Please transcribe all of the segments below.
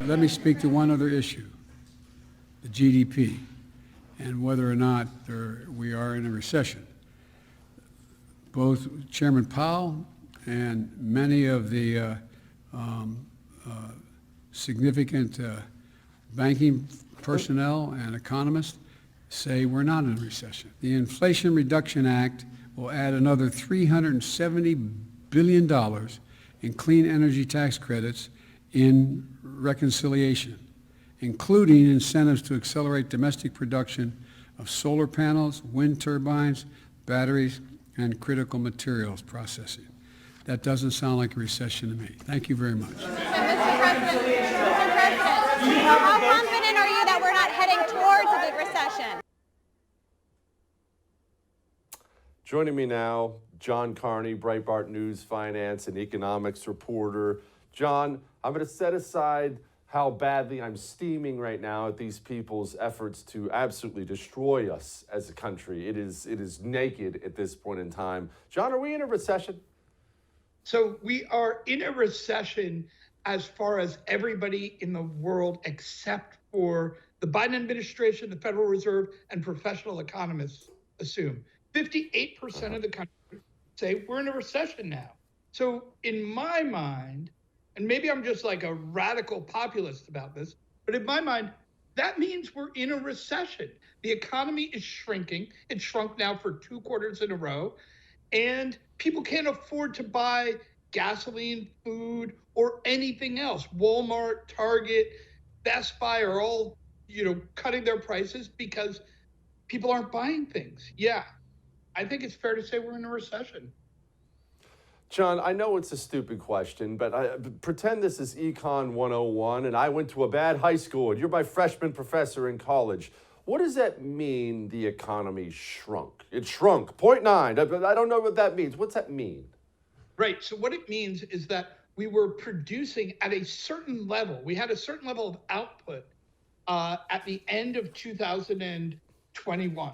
Let me speak to one other issue, the GDP, and whether or not we are in a recession. Both Chairman Powell and many of the significant banking personnel and economists say we're not in a recession. The Inflation Reduction Act will add another $370 billion in clean energy tax credits in reconciliation, including incentives to accelerate domestic production of solar panels, wind turbines, batteries, and critical materials processing. That doesn't sound like a recession to me. Thank you very much. Mr. President, how confident are you that we're not heading towards a big recession? Joining me now, John Carney, Breitbart News finance and economics reporter. John, I'm going to set aside how badly I'm steaming right now at these people's efforts to absolutely destroy us as a country. It is naked at this point in time. John, are we in a recession? So we are in a recession as far as everybody in the world except for the Biden administration, the Federal Reserve, and professional economists assume. 58% of the country say we're in a recession now. So in my mind, and maybe I'm just like a radical populist about this, but in my mind, that means we're in a recession. The economy is shrinking. It's shrunk now for 2 quarters in a row. And people can't afford to buy gasoline, food, or anything else. Walmart, Target, Best Buy are all, cutting their prices because people aren't buying things. Yeah, I think it's fair to say we're in a recession. John, I know it's a stupid question, but pretend this is Econ 101 and I went to a bad high school and you're my freshman professor in college. What does that mean, the economy shrunk? It shrunk, 0.9. I don't know what that means. What's that mean? Right. So what it means is that we were producing at a certain level. We had a certain level of output at the end of 2021.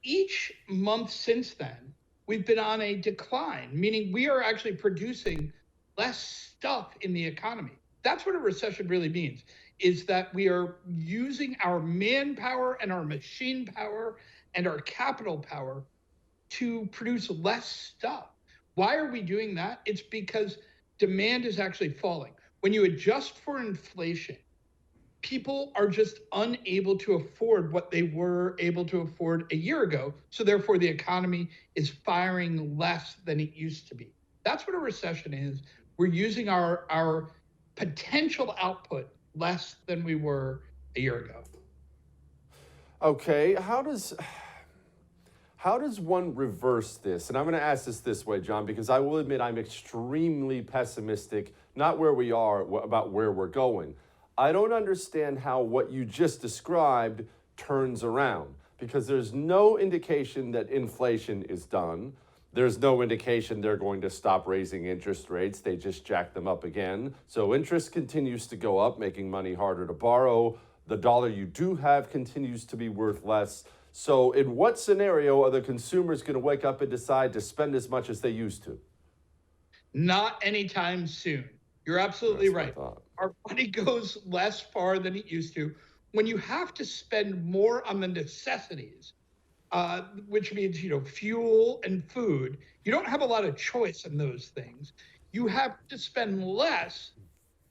Each month since then, we've been on a decline, meaning we are actually producing less stuff in the economy. That's what a recession really means, is that we are using our manpower and our machine power and our capital power to produce less stuff. Why are we doing that? It's because demand is actually falling. When you adjust for inflation, people are just unable to afford what they were able to afford a year ago. So therefore, the economy is firing less than it used to be. That's what a recession is. We're using our potential output less than we were a year ago. Okay, how does one reverse this? And I'm going to ask this way, John, because I will admit I'm extremely pessimistic, not where we are, about where we're going. I don't understand how what you just described turns around, because there's no indication that inflation is done. There's no indication they're going to stop raising interest rates. They just jack them up again. So interest continues to go up, making money harder to borrow. The dollar you do have continues to be worth less. So in what scenario are the consumers going to wake up and decide to spend as much as they used to? Not anytime soon. You're absolutely right. Our money goes less far than it used to. When you have to spend more on the necessities, which means, fuel and food, you don't have a lot of choice in those things. You have to spend less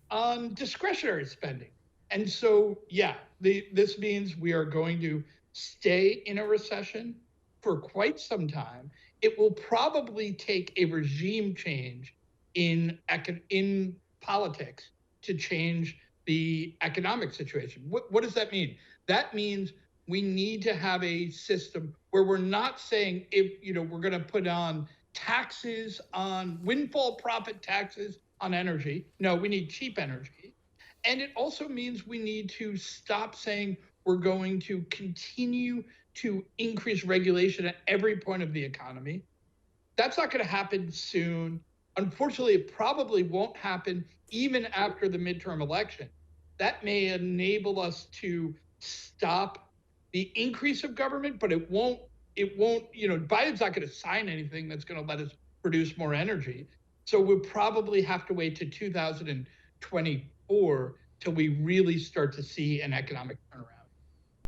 on discretionary spending. And so, this means we are going to stay in a recession for quite some time. It will probably take a regime change in politics to change the economic situation. What does that mean? That means we need to have a system where we're not saying we're going to put on taxes on windfall profit taxes on energy. No, we need cheap energy. And it also means we need to stop saying we're going to continue to increase regulation at every point of the economy. That's not going to happen soon. Unfortunately, it probably won't happen even after the midterm election. That may enable us to stop the increase of government, but it won't, Biden's not going to sign anything that's going to let us produce more energy. So we'll probably have to wait to 2024 till we really start to see an economic turnaround.